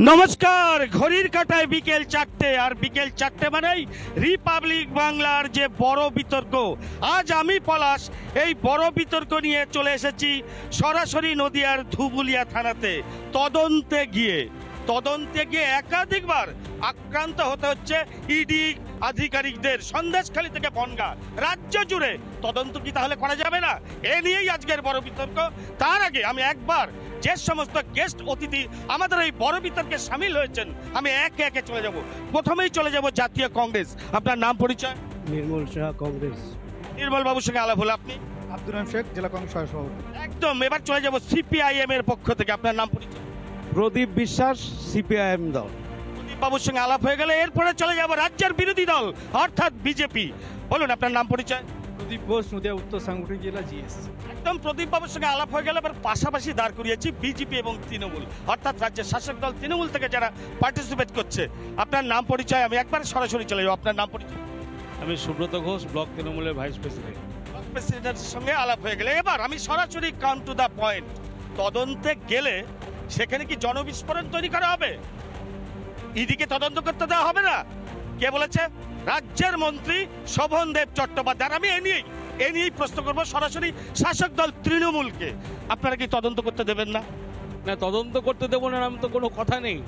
নমস্কার। ঘড়ির কাঁটায় বিকেল 4টে, আর বিকেল 4টে মানেই রিপাবলিক বাংলার যে বড় বিতর্ক। আজ আমি পলাশ এই বড় বিতর্ক নিয়ে চলে এসেছি সরাসরি নদিয়ার ধুবুলিয়া থানাতে। তদন্তে গিয়ে একাধিকবার আক্রান্ত হতে হচ্ছে ইডি আধিকারিকদের। সন্দেশখালী থেকে বনগাঁ রাজ্য জুড়ে তদন্ত কি তাহলে করা যাবে না? এ নিয়েই আজকের বড় বিতর্ক। তার আগে আমি একবার যে সমস্ত গেস্ট অতিথি আমাদের এই বড় বিতর্কে সামিল হয়েছেন আমি একে একে চলে যাব। প্রথমেই চলে যাব জাতীয় কংগ্রেস। আপনার নাম পরিচয়? নির্মল শাহ, কংগ্রেস। নির্মল বাবুর সঙ্গে আলাপ হলো। আপনি? আব্দুল রহিম শেখ, জেলা কংগ্রেস সভাপতি। একদম। এবার চলে যাব সিপিআইএম এর পক্ষ থেকে। আপনার নাম পরিচয়? প্রদীপ বিশ্বাস, সিপিআইএম দল। প্রদীপ বাবুর সঙ্গে আলাপ হয়ে গেলে এরপরে চলে যাব রাজ্যের বিরোধী দল অর্থাৎ বিজেপি। বলুন আপনার নাম পরিচয়? প্রদীপ ঘোষ, নদিয়া উত্তর সাংগঠনিক জেলা, জিএস। একদম। প্রদীপ বাবুর সঙ্গে আলাপ হয়ে গেল। এবার পাশাপাশি দাঁড় করিয়েছি বিজেপি এবং তৃণমূল অর্থাৎ রাজ্যের শাসক দল তৃণমূল থেকে যারা পার্টিসিপেট করছে। আপনার নাম পরিচয়? আমি একবার সরাসরি চলে যাবো। আপনার নাম পরিচয়? আমি সুব্রত ঘোষ, ব্লক তৃণমূলের ভাইস প্রেসিডেন্ট। ব্লক প্রেসিডেন্টের সঙ্গে আলাপ হয়ে গেলে এবার আমি সরাসরি কাম টু দা পয়েন্ট। তদন্তে গেলে সেখানে কি জনবিস্ফোরণ তৈরি করা হবে? ইডিকে তদন্ত করতে দেওয়া হবে না? কে বলেছে? রাজ্যের মন্ত্রী শোভনদেব চট্টোপাধ্যায়। আমি এ নিয়েই প্রশ্ন করবো সরাসরি শাসক দল তৃণমূলকে। আপনারা কি তদন্ত করতে দেবেন না? না, তদন্ত করতে দেবো না এমন তো কোনো কথা নেই।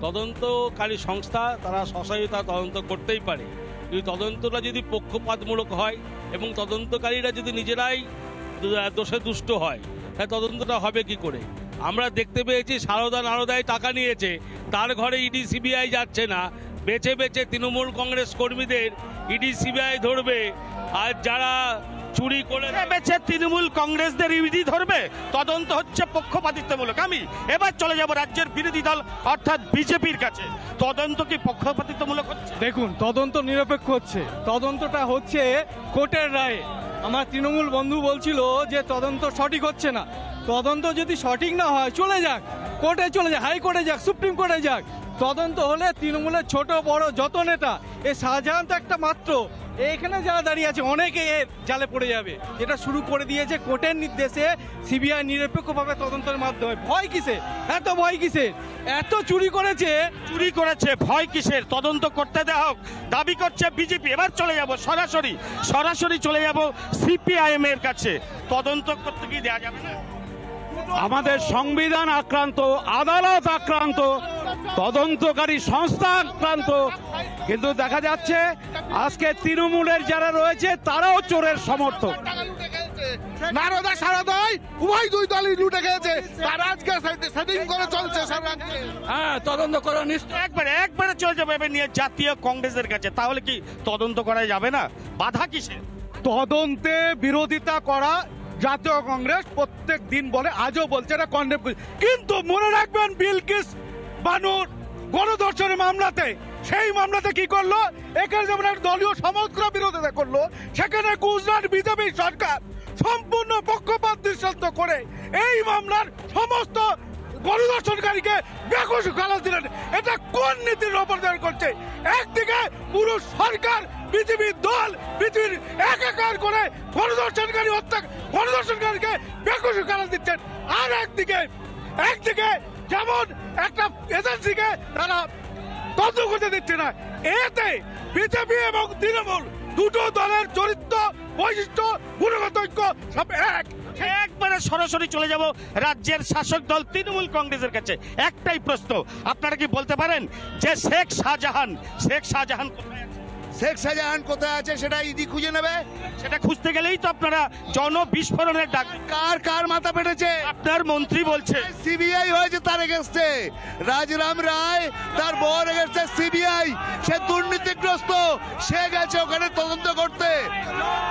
তদন্তকারী সংস্থা তারা স্বশাসিত তদন্ত করতেই পারে। যদি তদন্তটা যদি পক্ষপাতমূলক হয় এবং তদন্তকারীরা যদি নিজেরাই দোষে দুষ্ট হয় তাহলে তদন্তটা হবে কি করে? আমরা দেখতে পেয়েছি সারদা নারদায় টাকা নিয়েছে, তার ঘরে ইডি সিবিআই যাচ্ছে না। বেছে বেছে তৃণমূল কংগ্রেস কর্মীদের ইডি সিবিআই ধরবে, আর যারা চুরি করে বেছে তৃণমূল কংগ্রেসদের ইডি ধরবে। তদন্ত হচ্ছে পক্ষপাতিত্বমূলক। আমি এবার চলে যাব রাজ্যের বিরোধী দল অর্থাৎ বিজেপির কাছে। তদন্ত কি পক্ষপাতিত্বমূলক হচ্ছে? দেখুন, তদন্ত নিরপেক্ষ হচ্ছে। তদন্তটা হচ্ছে কোর্টের রায়ে। আমার তৃণমূল বন্ধু বলছিল যে তদন্ত সঠিক হচ্ছে না। তদন্ত যদি সঠিক না হয় চলে যাক কোর্টে, চলে যাক, হাইকোর্টে যাক, সুপ্রিম কোর্টে যাক। তদন্ত হলে তৃণমূলের ছোট বড় যত নেতা, এই শাহজাহান তো একটা মাত্র, এখানে যারা দাঁড়িয়ে আছে অনেকে এর জালে পড়ে যাবে। এটা শুরু করে দিয়েছে কোর্টের নির্দেশে সিবিআই নিরপেক্ষভাবে তদন্তের মাধ্যমে। ভয় কিসের? এত ভয় কিসের? এত চুরি করেছে, ভয় কিসের? তদন্ত করতে দেওয়া হোক দাবি করছে বিজেপি। এবার চলে যাব সরাসরি চলে যাব সিপিআইএম এর কাছে। তদন্ত করতে কি দেওয়া যাবে না? আমাদের সংবিধান আক্রান্ত, আদালত আক্রান্ত, তদন্তকারী সংস্থা আক্রান্ত, কিন্তু দেখা যাচ্ছে আজকে তৃণমূলের যারা রয়েছে তারাও চোরের সমর্থক। নারদা সারদায় উভয় দুই দলই লুটে গেছে, তারা আজকে সেটিং করে চলছে। হ্যাঁ, তদন্ত করা নিশ্চয়। একবারে চলে যাবে এবার নিয়ে জাতীয় কংগ্রেসের কাছে। তাহলে কি তদন্ত করা যাবে না? বাধা কিসে? তদন্তে বিরোধিতা করা জাতীয় কংগ্রেস প্রত্যেক দিন বলে, আজও বলছে, এটা কন্ডেম। কিন্তু মনে রাখবেন বিলকিস বানুর গণধর্ষণের মামলাতে, সেই মামলাতে কি করলো? এখানে যেমন একটা দলীয় সমগ্র বিরোধিতা করলো, সেখানে গুজরাট বিজেপি সরকার সম্পূর্ণ পক্ষপাত দৃষ্টান্ত করে এই মামলার সমস্ত গণধর্ষণকারীকে বেকসুর খালাস দিলেন। এটা কোন নীতির ওপর দাঁড় করছে? একদিকে পুরো সরকার বিজেপির দল বিজেপির একাকার করে গণধর্ষণকারীকে বেকসুর খালাস দিচ্ছেন, আর একদিকে যেমন একটা এজেন্সিকে তারা তদন্ত করতে দিচ্ছে না। এতে বিজেপি এবং তৃণমূল দুটো দলের চরিত্র, বৈশিষ্ট্য, গুণগত ঐক্য সব একবারে সরাসরি চলে যাব রাজ্যের শাসক দল তৃণমূল কংগ্রেসের কাছে। একটাই প্রশ্ন, আপনারা কি বলতে পারেন যে শেখ শাহজাহান কোথায় আছে? শেখ শাহজাহান কোথায় আছে সেটা ইডি খুঁজে নেবে। সেটা খুঁজতে গেলেই তো আপনারা জনবিস্ফোরণের ডাক। কার মাথা পেটেছে? আপনার মন্ত্রী বলছে সিবিআই হয়েছে তার এগেন্স্টে। রাজরাম রায় তার বর এগেন্স্টে সিবিআই। সে দুর্নীতিগ্রস্ত, সে গেছে ওখানে তদন্ত করতে।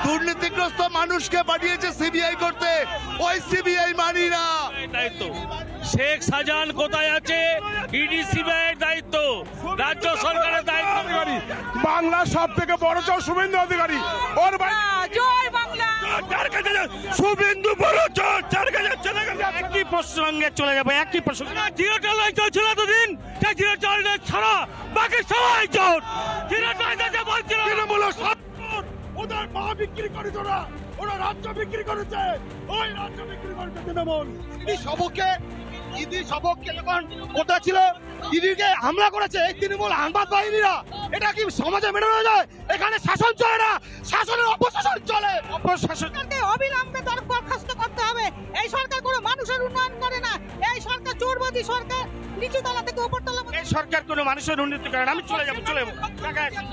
দুর্নীতিগ্রস্ত মানুষকে পাঠিয়েছে সিবিআই করতে, ওই সিবিআই মানি না। দায়িত্ব শেখ শাহজাহান কোথায় আছে? ইডি সিবিআই দায়িত্ব, রাজ্য সরকারের দায়িত্ব। বাংলার সব থেকে বড় চোর শুভেন্দু অধিকারী, ওর জয় বাংলা। শুভেন্দু বড় চোর, একই প্রসঙ্গে চলে যাবো। একই প্রসঙ্গ, চলছিল এতদিন, ছাড়া বাকি সবাই চোর। ওদের মা বিক্রি করেছে, ওরা রাজ্য বিক্রি করেছে, ওই রাজ্য বিক্রি করেছে তৃণমূল। ইডি সবকে যখন কোথা ছিল ইডিকে হামলা করেছে এই তৃণমূল আহ্বাদ বাহিনীরা, এটা কি সমাজে মেনে নেওয়া যায়? এখানে শাসন চলে না, শাসনের অপশাসন চলে। অপশাসন অবিলম্বে বরখাস্ত করতে হবে। এই সরকার কোনো মানুষের উন্নয়ন করে না, এই সরকার চোরবাদী সরকার, নিচু তলা থেকে উপর তলা। এই সরকার কোনো মানুষের উন্নতি করে না। আমি চলে যাবো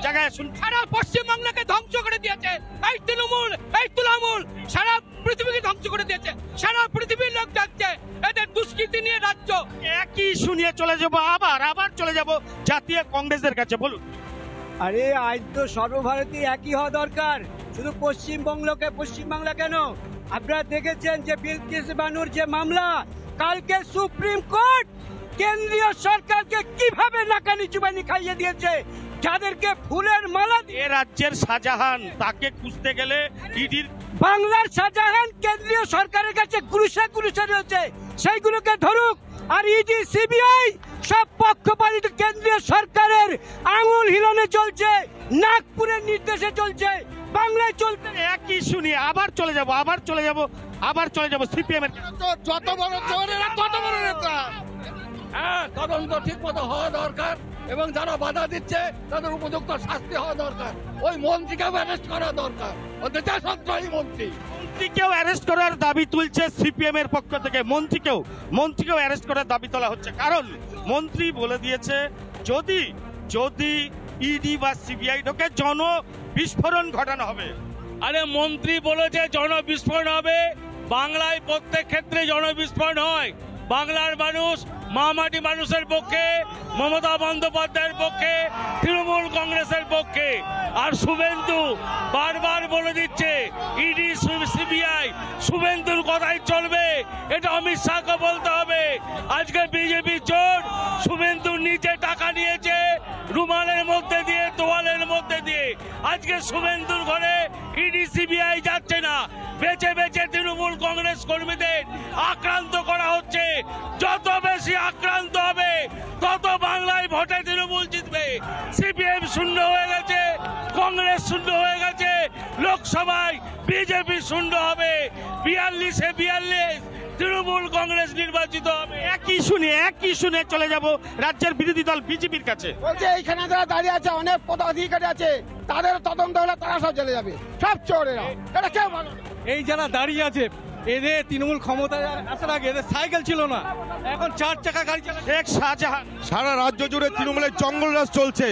জায়গায় শুন। সারা পশ্চিমবাংলাকে ধ্বংস করে দিয়েছে এই তৃণমূল, এই তৃণমূল সারা পৃথিবীকে ধ্বংস করে দিয়েছে। সারা পৃথিবীর লোক যাচ্ছে এদের দুষ্কৃতি নিয়ে রাজ্য। একই শুনিয়ে চলে যাবো, আবার চলে যাব জাতীয় কংগ্রেসের কাছে। বলুন। আরে আজ তো সর্বভারতীয় একই হওয়া দরকার, শুধু পশ্চিমবাংলা কেন? আপনারা দেখেছেন যে বিলকিস বানুর যে মামলা, কালকে সুপ্রিম কোর্ট কেন্দ্রীয় সরকারকে কিভাবে নাকানি চুবানি খাইয়ে দিয়েছে, যাদেরকে ফুলের মালা দিয়ে। এ রাজ্যের শাহজাহান, তাকে খুঁজতে গেলে ইডির বাংলার শাহজাহান কেন্দ্রীয় সরকারের কাছে ক্রুশে রয়েছে, সেইগুলোকে ধরুক। আর ইডি সিবিআই সব পক্ষপাতিত কেন্দ্রীয় সরকারের আঙুল হিলনে চলছে, নাগপুরের নির্দেশে চলছে, বাংলায় চলতে। একই শুনিয়ে আবার চলে যাব সিপিএম এর। যত বড় চোরেরা তত বড় নেতা। হ্যাঁ, তদন্ত ঠিক মতো হওয়া দরকার এবং যারা বাধা দিচ্ছে তাদের উপযুক্ত শাস্তি হওয়া দরকার। ওই মন্ত্রীকেও অ্যারেস্ট করা দরকার, ওদের দেশদ্রোহী মন্ত্রীকেও অ্যারেস্ট করার দাবি তুলছে সিপিএম এর পক্ষ থেকে। মন্ত্রীকেও অ্যারেস্ট করার দাবি তোলা হচ্ছে, কারণ মন্ত্রী বলে দিয়েছে যদি ইডি বা সিবিআই ঢোকে জন বিস্ফোরণ ঘটানো হবে। আরে মন্ত্রী বলেছে জনবিস্ফোরণ হবে, বাংলায় প্রত্যেক ক্ষেত্রে জনবিস্ফোরণ হয়। বাংলার মানুষ মামাটি মানুষের পক্ষে, মমতা বন্দ্যোপাধ্যায়ের পক্ষে, তৃণমূল কংগ্রেসের পক্ষে। আর শুভেন্দু বারবার বলে দিচ্ছে ইডি সিবিআই শুভেন্দুর কথাই চলবে, এটা অমিত শাহকে বলতে হবে। আজকে বিজেপি চোর, শুভেন্দু নিচে টাকা নিয়েছে রুমালের মধ্যে দিয়ে, তোয়ালের মধ্যে দিয়ে। আজকে শুভেন্দুর ঘরে ইডি সিবিআই যাচ্ছে না, বেছে বেছে তৃণমূল কংগ্রেস কর্মীদের আক্রান্ত করা হচ্ছে। যত বেশি আক্রান্ত হবে তত বাংলায় ভোটে তৃণমূল জিতবে। সিপিএম শূন্য হয়ে গেছে, কংগ্রেস শূন্য হয়ে গেছে, লোকসভায় বিজেপি শূন্য হবে। 42-42 তৃণমূল কংগ্রেস নির্বাচিত হবে। একই শুনে চলে যাব রাজ্যের বিরোধী দল বিজেপির কাছে। বলছে এইখানে যারা দাঁড়িয়ে আছে অনেক পদাধিকারী আছে, তাদের তদন্ত হলে তারা সব চলে যাবে, সব চোরেরা। এটা কেউ ভালো না। এই যারা দাঁড়িয়ে আছে এদের তৃণমূল ক্ষমতায় আসার আগে এদের সাইকেল ছিল না, এখন 4 চাকা গাড়ি চালাচ্ছে। শেখ শাহজাহান। সারা রাজ্য জুড়ে তৃণমূলের জঙ্গলরাজ চলছে,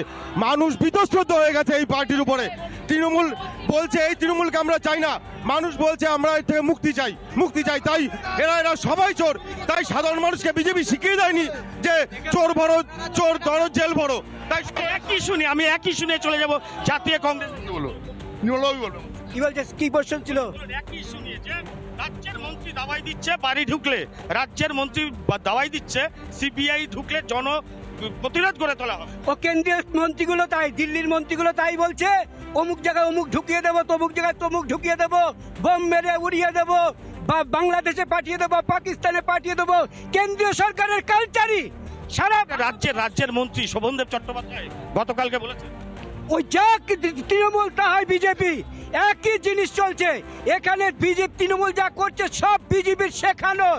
মানুষ বিতশ্রদ্ধ হয়ে গেছে এই পার্টির উপরে। তৃণমূল বলছে এই তৃণমূলকে আমরা চাই না, মানুষ বলছে আমরা এর থেকে মুক্তি চাই। তাই এরা সবাই চোর। তাই সাধারণ মানুষকে বিজেপি শিখিয়ে দেয়নি যে চোর ধরো জেল ভরো। তাই আমি একই শুনে চলে যাব জাতীয় কংগ্রেস। কি বলছে, কি কোশ্চেন ছিল? একই শুনিয়ে যে রাজ্যের মন্ত্রী দাওয়াই দিচ্ছে বাড়ি ঢুকলে, রাজ্যের মন্ত্রী দাওয়াই দিচ্ছে সিবিআই ঢুকলে জন প্রতিরোধ করে তোলা হবে। ও কেন্দ্রীয় মন্ত্রীগুলো তাই, দিল্লির মন্ত্রীগুলো তাই বলছে, অমুক জায়গায় অমুক ঢুকিয়ে দেবো, তমুক জায়গায় তমুক ঢুকিয়ে দেবো, বোম মেরে উড়িয়ে দেবো, বা বাংলাদেশে পাঠিয়ে দেবো, পাকিস্তানে পাঠিয়ে দেবো। কেন্দ্রীয় সরকারের কালচারই সারা রাজ্যের মন্ত্রী শোভনদেব চট্টোপাধ্যায় গতকালকে বলেছেন ওই যা তৃণমূল তাহাই বিজেপি, একই জিনিস চলছে এখানে। বিজেপি তৃণমূল যা করছে সব বিজেপির শেখানো,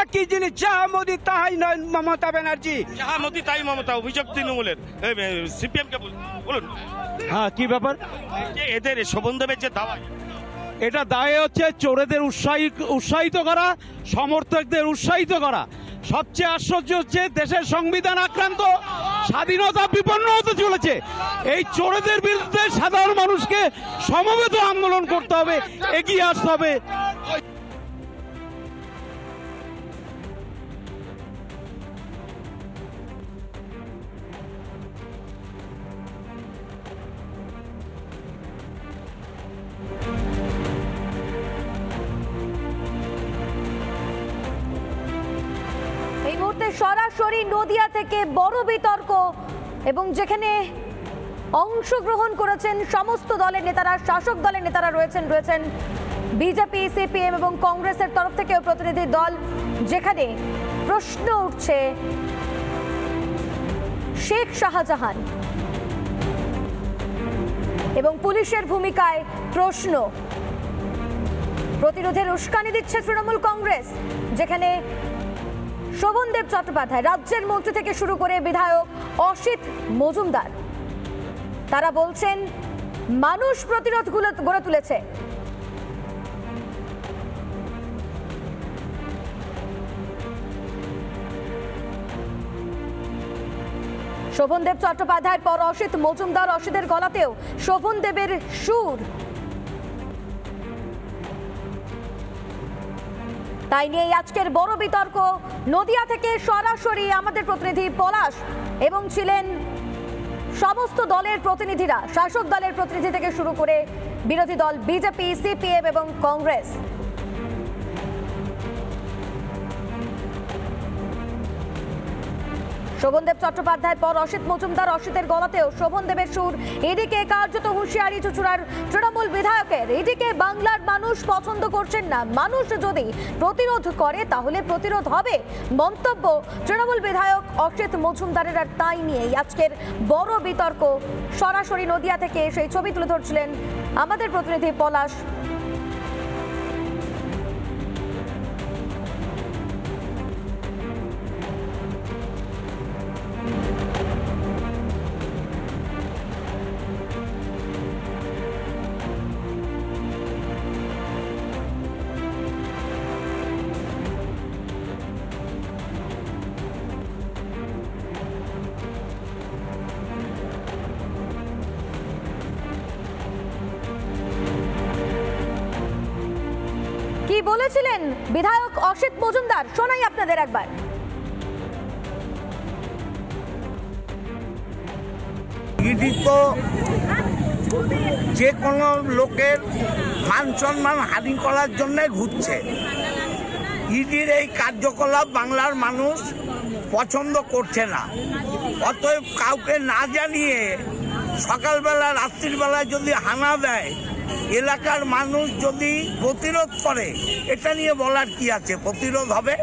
একই জিনিস। যাহা মোদী তাহাই নয় মমতা ব্যানার্জি, যাহা মোদী তাই মমতা। অভিযোগ তৃণমূলের, সিপিএম কে বলুন। হ্যাঁ, কি ব্যাপার? এদের শোভনদেবের যে দাওয়াই, এটা দায় হচ্ছে চোরেদের উৎসাহিত করা, সমর্থকদের উৎসাহিত করা। সবচেয়ে আশ্চর্য হচ্ছে দেশের সংবিধান আক্রান্ত, স্বাধীনতা বিপন্ন হতে চলেছে। এই চোরেদের বিরুদ্ধে সাধারণ মানুষকে সমবেত আন্দোলন করতে হবে, এগিয়ে আসতে হবে। এই মুহূর্তে সরাসরি নদিয়া থেকে বড় বিতর্ক, এবং যেখানে অংশগ্রহণ করেছেন সমস্ত দলের নেতারা, শাসক দলের নেতারা রয়েছেন বিজেপি, সিপিএম এবং কংগ্রেসের তরফ থেকেও প্রতিনিধি দল। যেখানে প্রশ্ন উঠছে শেখ শাহজাহান এবং পুলিশের ভূমিকায় প্রশ্ন। প্রতিরোধের উস্কানি দিচ্ছে তৃণমূল কংগ্রেস, যেখানে শোভনদেব চট্টোপাধ্যায়, রাজ্যের মন্ত্রী থেকে শুরু করে বিধায়ক অসিত মজুমদার, তারা বলছেন মানুষ প্রতিরোধ গড়ে তুলেছে। শোভনদেব চট্টোপাধ্যায়ের পর অসিত মজুমদার, অসিতের গলাতেও শোভনদেবের সুর। তাই নিয়ে আজকের বড় বিতর্ক। নদিয়া থেকে সরাসরি আমাদের প্রতিনিধি পলাশ এবং ছিলেন সমস্ত দলের প্রতিনিধিরা, শাসক দলের প্রতিনিধি থেকে শুরু করে বিরোধী দল বিজেপি, সিপিএম এবং কংগ্রেস। শোভনদেব চট্টোপাধ্যায়ের পর অসিত মজুমদার, অসিতের গলাতেও শোভনদেবের সুর। এদিকে কার্যত হুঁশিয়ারি চুঁচুড়ার তৃণমূল বিধায়কের, এদিকে বাংলার মানুষ পছন্দ করছেন না, মানুষ যদি প্রতিরোধ করে তাহলে প্রতিরোধ হবে, মন্তব্য তৃণমূল বিধায়ক অসিত মজুমদারের। আর তাই নিয়েই আজকের বড় বিতর্ক। সরাসরি নদিয়া থেকে সেই ছবি তুলে ধরছিলেন আমাদের প্রতিনিধি পলাশ। কি বলেছিলেন বিধায়ক অসিত মজুমদার, শোনাই আপনাদের একবার। ইডি তো যে কোনো লোকের মান সম্মান হানি করার জন্য ঘুরছে। ইডির এই কার্যকলাপ বাংলার মানুষ পছন্দ করছে না। অতএব কাউকে না জানিয়ে সকালবেলা রাত্রিবেলা যদি হানা দেয়, এলাকার মানুষ যদি প্রতিরোধ করে, এটা নিয়ে বলার কি আছে? প্রতিরোধ হবে।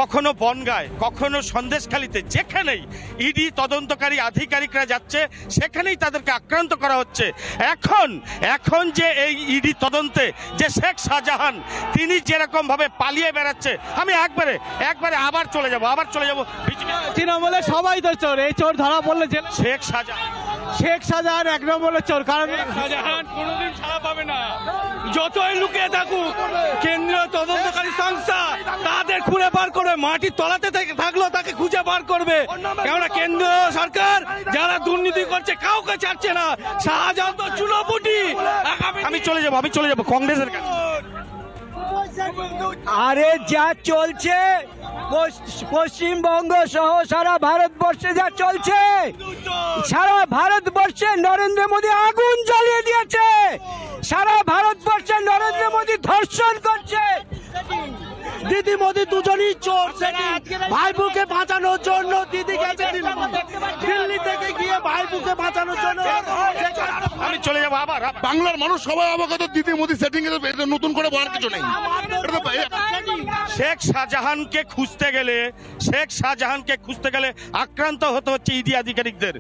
কখনো বনগায়, কখনো সন্দেশখালীতে, যেখানেই ইডি তদন্তকারী আধিকারিকরা যাচ্ছে সেখানেই তাদেরকে আক্রান্ত করা হচ্ছে। এখন যে এই ইডি তদন্তে যে শেখ শাহজাহান তিনি যেরকম ভাবে পালিয়ে বেড়াচ্ছে, আমি একবারে আবার চলে যাব তৃণমূলে সবাই তো চোর, এই চোর ধরা পড়লে শেখ শাহজাহান এক নম্বরের চোর। কারণ শাহজাহান কোনোদিন ছাড়া পাবে না, যতই লুকিয়ে থাকুক কেন্দ্রীয় তদন্তকারী সংস্থা তাদের খুঁজে বার করবে, মাটির তলাতে থাকলেও তাকে খুঁজে বার করবে। কেননা কেন্দ্রীয় সরকার যারা দুর্নীতি করছে কাউকে ছাড়ছে না। শাহজাহান তো চুনোপুটি। আমি চলে যাব কংগ্রেসের কাছে। আরে যা চলছে পশ্চিমবঙ্গ সহ সারা ভারতবর্ষে যা চলছে, সারা ভারতবর্ষে নরেন্দ্র মোদী আগুন জ্বালিয়ে দিয়েছে। সারা ভারতবর্ষে নরেন্দ্র মোদী ধর্ষণ করছে। দিদি মোদী দুজনই চোর। ভাইপুকে বাঁচানোর জন্য দিদি গেছে দিল্লি থেকে গিয়ে ভাইপুকে বাঁচানোর জন্য। আমি চলে যাবো আবার। বাংলার মানুষ সবাই অবগত, দিদি মোদী সেটিং নতুন করে বলার কিছু নেই। শেখ শাহজাহানকে খুঁজতে গেলে আক্রান্ত হতে হচ্ছে ইডি আধিকারিকদের।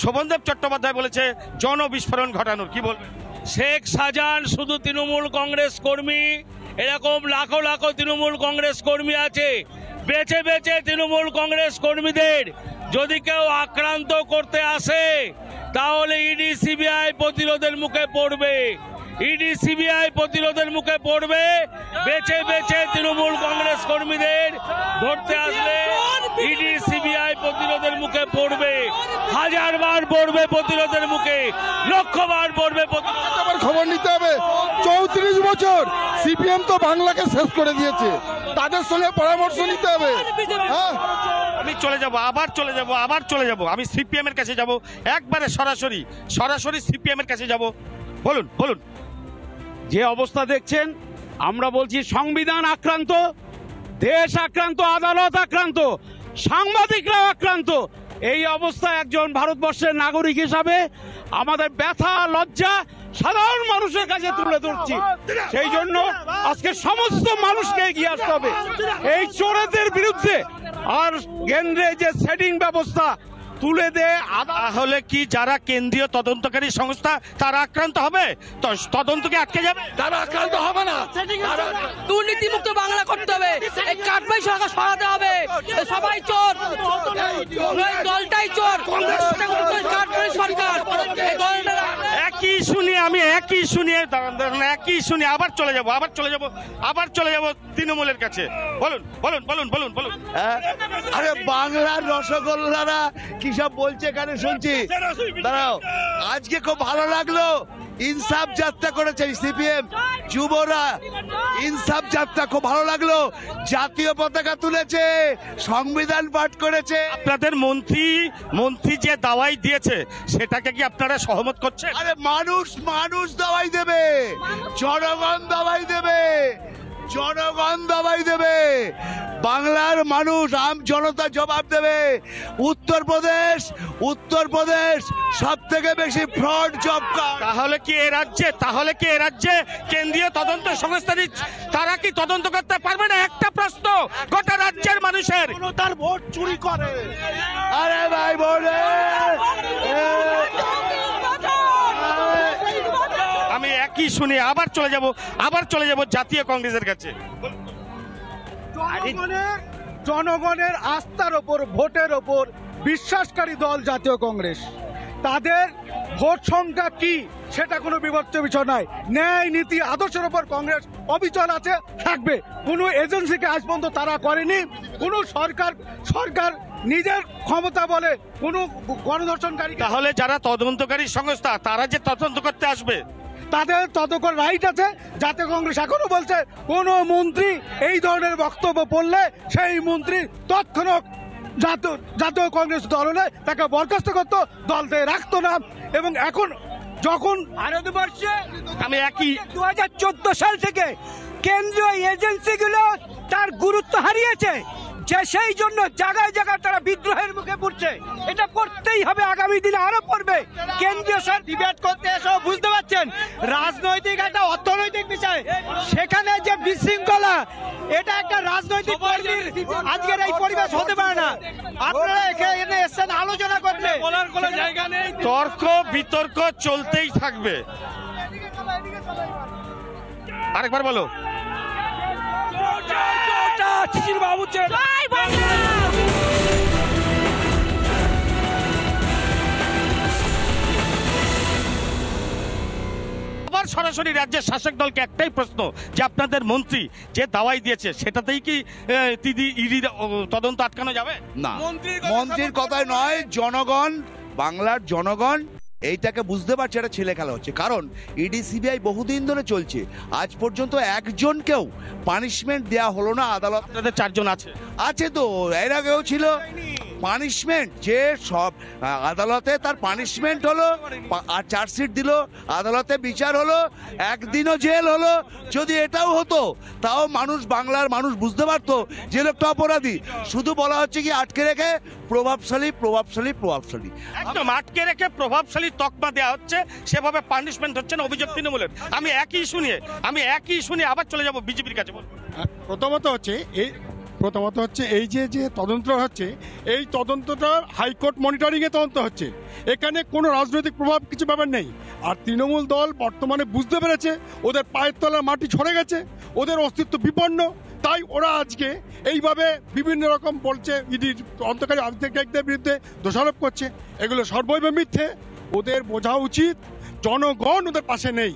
শোভনদেব চট্টোপাধ্যায় বলেছে জনবিস্ফোরণ ঘটানোর, কি বলবেন? শেখ শাহজাহান শুধু তৃণমূল কংগ্রেস কর্মী, এরকম লাখো লাখো তৃণমূল কংগ্রেস কর্মী আছে। বেছে বেছে তৃণমূল কংগ্রেস কর্মীদের যদি কেউ আক্রান্ত করতে আসে তাহলে ইডি সিবিআই প্রতিরোধের মুখে পড়বে। বেছে বেছে তৃণমূল কংগ্রেস কর্মীদের ধরতে আসলে ইডি সিবিআই প্রতিরোধের মুখে পড়বে। 1000 বার পড়বে প্রতিরোধের মুখে, লক্ষবার পড়বে। খবর নিতে হবে। 34 বছর সিপিএম তো বাংলাকে শেষ করে দিয়েছে, তাদের সঙ্গে পরামর্শ নিতে হবে। আমি আবার চলে যাব। আমি সিপিএম এর কাছে যাব, একবারে সরাসরি সিপিএম এর কাছে যাব। বলুন। যে অবস্থা দেখছেন, আমরা বলছি সংবিধান আক্রান্ত, দেশ আক্রান্ত, আদালত আক্রান্ত, সাংবাদিকরাও আক্রান্ত। এই অবস্থায় একজন ভারতবর্ষের নাগরিক হিসাবে আমাদের ব্যথা লজ্জা সাধারণ মানুষের কাছে তুলে ধরছি। সেই জন্য আজকে সমস্ত মানুষকে এগিয়ে আসতে হবে এই চোরেদের বিরুদ্ধে। আর কেন্দ্রে যে সেটিং ব্যবস্থা, তুলে দে তাহলে কি যারা কেন্দ্রীয় তদন্তকারী সংস্থা তারা আক্রান্ত হবে? তদন্তকে আটকে যাবে? তারা আক্রান্ত হবে না। দুর্নীতিমুক্ত বাংলা করতে হবে, এই কাটমাই সরকার সরাতে হবে, সবাই চোর, দলটাই চোর, কাটমাই সরকার। একই শুনি আবার চলে যাব তৃণমূলের কাছে। বলুন। আরে বাংলার রসগোল্লারা কি সব বলছে এখানে শুনছি। দাঁড়াও, আজকে খুব ভালো লাগলো, ইনসাফ যাত্রা করেছে সিপিএম যুবরা, ইনসাফ যাত্রা খুব ভালো লাগলো, জাতীয় পতাকা তুলেছে, সংবিধান পাঠ করেছে। আপনাদের মন্ত্রী যে দাওয়াই দিয়েছে সেটাকে কি আপনারা সহমত করছেন? আরে মানুষ দাওয়াই দেবে, জনগণ দাওয়াই দেবে, বাংলার মানুষ আম জনতা জবাব দেবে। উত্তরপ্রদেশ সব থেকে বেশি ফ্রড জব কার্ড। তাহলে কি এ রাজ্যে কেন্দ্রীয় তদন্ত সংস্থা তারা কি তদন্ত করতে পারবে না? একটা প্রশ্ন গোটা রাজ্যের মানুষের। তার ভোট চুরি করে। আরে ভাই বোনে, আমি একই শুনি আবার চলে যাব জাতীয় কংগ্রেসের কাছে। জনগণের আস্থার ওপর, ভোটের ওপর বিশ্বাসকারী দল জাতীয় কংগ্রেস। তাদের ভোট সংখ্যা কি সেটা কোনো বিবেচ্য বিষয় নয়। ন্যায় নীতি আদর্শের ওপর কংগ্রেস অবিচল আছে, থাকবে। কোনো এজেন্সিকে আজ পর্যন্ত তারা করেনি। কোনো সরকার নিজের ক্ষমতা বলে কোনো গণধর্ষণকারী। তাহলে যারা তদন্তকারী সংস্থা তারা যে তদন্ত করতে আসবে তাদের তদন্ত রাইট আছে। জাতীয় কংগ্রেস এখনো বলছে কোন মন্ত্রী এই ধরনের বক্তব্য পড়লে সেই মন্ত্রী তৎক্ষণাৎ জাতীয় কংগ্রেস দলে তাকে বরখাস্ত করতো, দল থেকে রাখতো না। এবং এখন যখন ভারতবর্ষে আমি একই 2014 সাল থেকে কেন্দ্রীয় এজেন্সিগুলো তার গুরুত্ব হারিয়েছে, যে সেই জন্য জায়গায় তারা বিদ্রোহের মুখে পড়ছে। এটা করতেই হবে, আগামী দিনে আরো পড়বে। কেন্দ্রীয় সরকার ডিবেট করতে এসেও বুঝতে পারছেন রাজনৈতিক একটা অর্থনৈতিক বিষয়, সেখানে যে বিশৃঙ্খলা, এটা একটা রাজনৈতিক কর্মীর আজকের এই পরিবেশ হতে পারে না। আপনারা এখানে এসেছেন আলোচনা করতে, বলার কোনো জায়গা নেই। তর্ক বিতর্ক চলতেই থাকবে। আরেকবার বলো। আবার সরাসরি রাজ্যের শাসক দলকে একটাই প্রশ্ন, যে আপনাদের মন্ত্রী যে দাওয়াই দিয়েছে সেটাতেই কি ইডি তদন্ত আটকানো যাবে? না, মন্ত্রীর কথায় নয়, জনগণ, বাংলার জনগণ এইটাকে বুঝতে পারছে এটা ছেলে খেলা হচ্ছে। কারণ ইডি সিবিআই বহুদিন ধরে চলছে, আজ পর্যন্ত একজনকেও পানিশমেন্ট দেয়া হলো না। আদালত আপনাদের 4 জন আছে তো, এর আগেও ছিল পানিশমেন্ট, যে সব আদালতে তার পানিশমেন্ট হলো, আর চার্জশিট দিল, আদালতে বিচার হলো, একদিনও জেল হলো। যদি এটাও হতো তাও বাংলার মানুষ বুঝতে পারতো যে লোকটা অপরাধী। শুধু বলা হচ্ছে কি আটকে রেখে প্রভাবশালী। একদম আটকে রেখে প্রভাবশালী তকমা দেওয়া হচ্ছে, সেভাবে পানিশমেন্ট হচ্ছে না, অভিযোগ তৃণমূলের। আমি একই শুনি আবার চলে যাব বিজেপির কাছে। প্রথমত হচ্ছে এই যে তদন্ত হচ্ছে, এই তদন্তটা হাইকোর্ট মনিটরিংয়ে তদন্ত হচ্ছে, এখানে কোনো রাজনৈতিক প্রভাব কিছু ব্যাপার নেই। আর তৃণমূল দল বর্তমানে বুঝতে পেরেছে ওদের পায়ের তলার মাটি ঝরে গেছে, ওদের অস্তিত্ব বিপন্ন, তাই ওরা আজকে এইভাবে বিভিন্ন রকম বলছে, ইডির অন্তর্কারী আধিকারিকদের বিরুদ্ধে দোষারোপ করছে। এগুলো সর্বৈব মিথ্যে। ওদের বোঝা উচিত জনগণ ওদের পাশে নেই,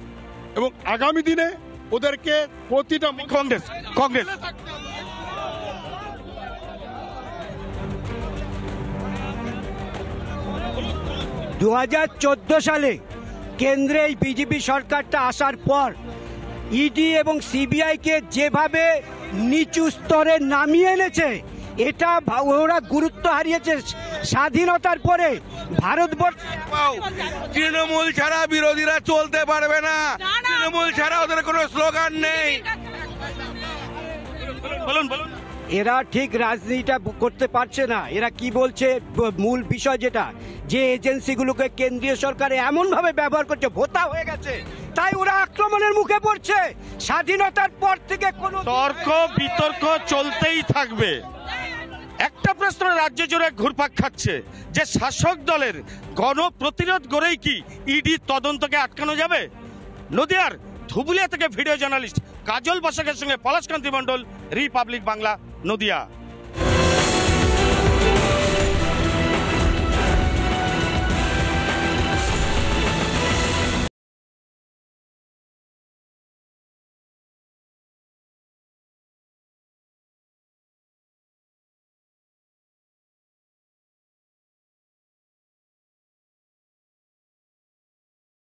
এবং আগামী দিনে ওদেরকে প্রতিটা কংগ্রেস 2014 সালে কেন্দ্রে এই বিজেপি সরকারটা আসার পর ইডি এবং সিবিআইকে যেভাবে নিচু স্তরে নামিয়ে এনেছে, এটা ওরা গুরুত্ব হারিয়েছে। স্বাধীনতার পরে ভারতবর্ষ তৃণমূল ছাড়া বিরোধীরা চলতে পারবে না, তৃণমূল ছাড়া ওদের কোনো স্লোগান নেই। বলুন। এরা ঠিক রাজনীতিটা করতে পারছে না। এরা কি বলছে, মূল বিষয় যেটা, যে এজেন্সিগুলোকে কেন্দ্রীয় সরকার এমনভাবে ব্যবহার করছে, ভোতা হয়ে গেছে, তাই ওরা আক্রমণের মুখে পড়ছে। স্বাধীনতার পর থেকে কোনো তর্ক বিতর্ক চলতেই থাকবে। একটা প্রশ্ন রাজ্য জুড়ে ঘুরপাক খাচ্ছে যে শাসক দলের গণপ্রতিরোধ গড়েই কি ইডি তদন্তকে আটকানো যাবে? নদিয়ার ধুবুলিয়া থেকে ভিডিও জার্নালিস্ট কাজল বসাকের সঙ্গে পলাশকান্তি মণ্ডল, রিপাবলিক বাংলা, নদিয়া।